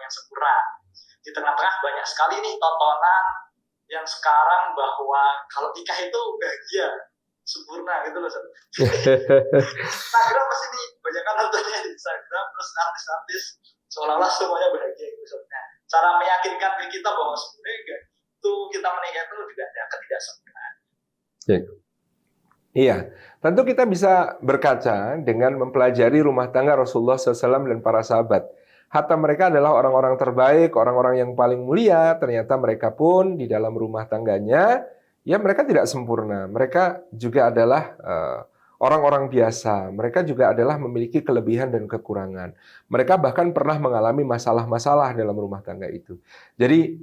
yang sempurna. Di tengah-tengah banyak sekali nih tontonan yang sekarang bahwa kalau nikah itu bahagia, sempurna gitu loh. Instagram pasti nih, banyak kan nontonnya di Instagram, terus artis-artis seolah-olah semuanya bahagia gitu. Nah, cara meyakinkan diri kita bahwa sebenarnya itu kita menikah itu juga ada ketidaksempurnaan. Iya, tentu kita bisa berkaca dengan mempelajari rumah tangga Rasulullah SAW dan para sahabat. Hatta mereka adalah orang-orang terbaik, orang-orang yang paling mulia. Ternyata mereka pun di dalam rumah tangganya, ya mereka tidak sempurna. Mereka juga adalah orang-orang biasa. Mereka juga adalah memiliki kelebihan dan kekurangan. Mereka bahkan pernah mengalami masalah-masalah dalam rumah tangga itu. Jadi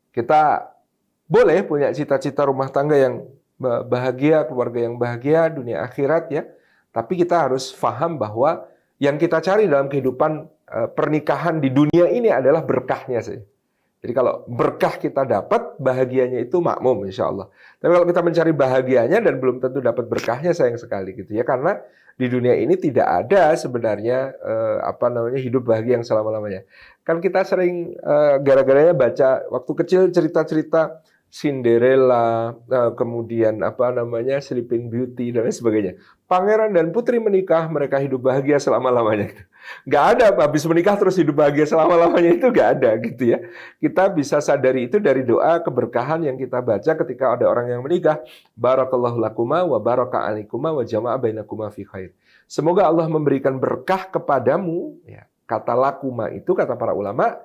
kita boleh punya cita-cita rumah tangga yang bahagia, keluarga yang bahagia, dunia akhirat ya. Tapi kita harus paham bahwa yang kita cari dalam kehidupan pernikahan di dunia ini adalah berkahnya saja. Jadi kalau berkah kita dapat, bahagianya itu makmum insya Allah. Tapi kalau kita mencari bahagianya dan belum tentu dapat berkahnya, sayang sekali gitu ya. Karena di dunia ini tidak ada sebenarnya hidup bahagia yang selama-lamanya. Kan kita sering gara-garanya baca waktu kecil cerita-cerita Cinderella, kemudian Sleeping Beauty dan lain sebagainya. Pangeran dan putri menikah, mereka hidup bahagia selama-lamanya. Nggak ada habis menikah terus hidup bahagia selama-lamanya, itu nggak ada gitu ya. Kita bisa sadari itu dari doa keberkahan yang kita baca ketika ada orang yang menikah. Barakallahu lakuma wa baraka alaikuma wa jama'a bainakuma fi khair. Semoga Allah memberikan berkah kepadamu. Ya, kata lakuma itu kata para ulama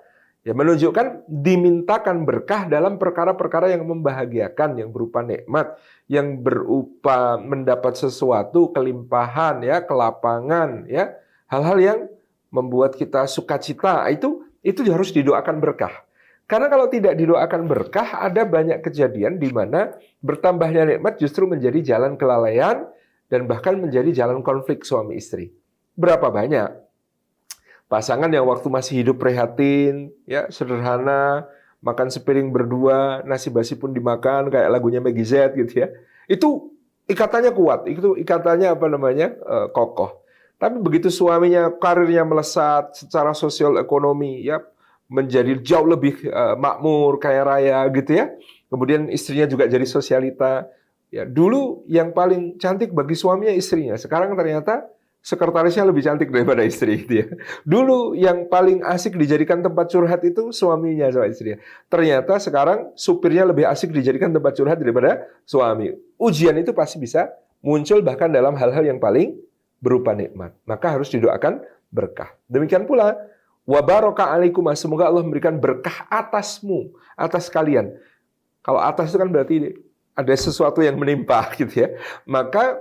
ya menunjukkan dimintakan berkah dalam perkara-perkara yang membahagiakan, yang berupa nikmat, yang berupa mendapat sesuatu, kelimpahan, ya, kelapangan, ya, hal-hal yang membuat kita sukacita. Itu harus didoakan berkah. Karena kalau tidak didoakan berkah, ada banyak kejadian di mana bertambahnya nikmat justru menjadi jalan kelalaian dan bahkan menjadi jalan konflik suami istri. Berapa banyak pasangan yang waktu masih hidup prihatin, ya sederhana, makan sepiring berdua, nasi basi pun dimakan, kayak lagunya Maggie Z gitu ya. Itu ikatannya kuat, itu ikatannya kokoh. Tapi begitu suaminya karirnya melesat secara sosial ekonomi, ya menjadi jauh lebih makmur, kaya raya gitu ya. Kemudian istrinya juga jadi sosialita. Ya dulu yang paling cantik bagi suaminya istrinya, sekarang ternyata sekretarisnya lebih cantik daripada istri gitu ya. Dulu yang paling asik dijadikan tempat curhat itu suaminya sama istrinya. Ternyata sekarang supirnya lebih asik dijadikan tempat curhat daripada suami. Ujian itu pasti bisa muncul bahkan dalam hal-hal yang paling berupa nikmat. Maka harus didoakan berkah. Demikian pula wa baraka alaikum, semoga Allah memberikan berkah atasmu, atas kalian. Kalau atas itu kan berarti ada sesuatu yang menimpa gitu ya. Maka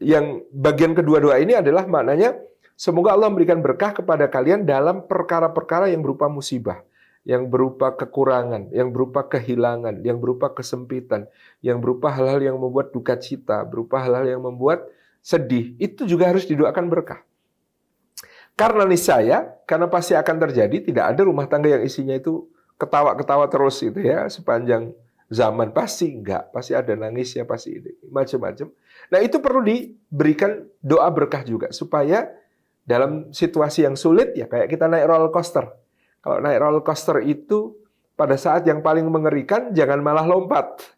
yang bagian kedua doa ini adalah maknanya semoga Allah memberikan berkah kepada kalian dalam perkara-perkara yang berupa musibah, yang berupa kekurangan, yang berupa kehilangan, yang berupa kesempitan, yang berupa hal-hal yang membuat duka cita, berupa hal-hal yang membuat sedih. Itu juga harus didoakan berkah. Karena niscaya, karena pasti akan terjadi, tidak ada rumah tangga yang isinya itu ketawa-ketawa terus gitu ya sepanjang zaman, pasti enggak, pasti ada nangisnya, pasti macam-macam. Nah itu perlu diberikan doa berkah juga supaya dalam situasi yang sulit ya kayak kita naik roller coaster. Kalau naik roller coaster itu pada saat yang paling mengerikan jangan malah lompat.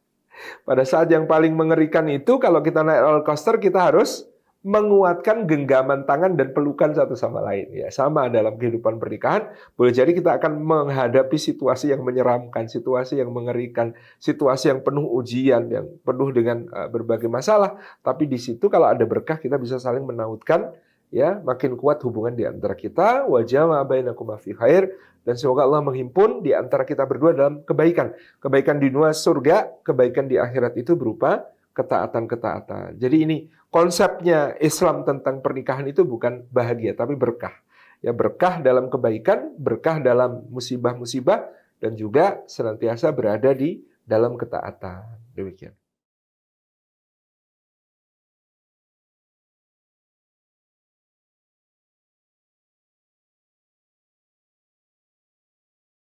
Pada saat yang paling mengerikan itu kalau kita naik roller coaster kita harus menguatkan genggaman tangan dan pelukan satu sama lain. Ya, sama dalam kehidupan pernikahan, boleh jadi kita akan menghadapi situasi yang menyeramkan, situasi yang mengerikan, situasi yang penuh ujian, yang penuh dengan berbagai masalah. Tapi di situ kalau ada berkah kita bisa saling menautkan, ya, makin kuat hubungan di antara kita. Wa jama'a bainakum fi khair, dan semoga Allah menghimpun di antara kita berdua dalam kebaikan. Kebaikan di dunia surga, kebaikan di akhirat itu berupa ketaatan-ketaatan. Jadi ini konsepnya Islam tentang pernikahan itu bukan bahagia, tapi berkah. Ya, berkah dalam kebaikan, berkah dalam musibah-musibah, dan juga senantiasa berada di dalam ketaatan. Demikian.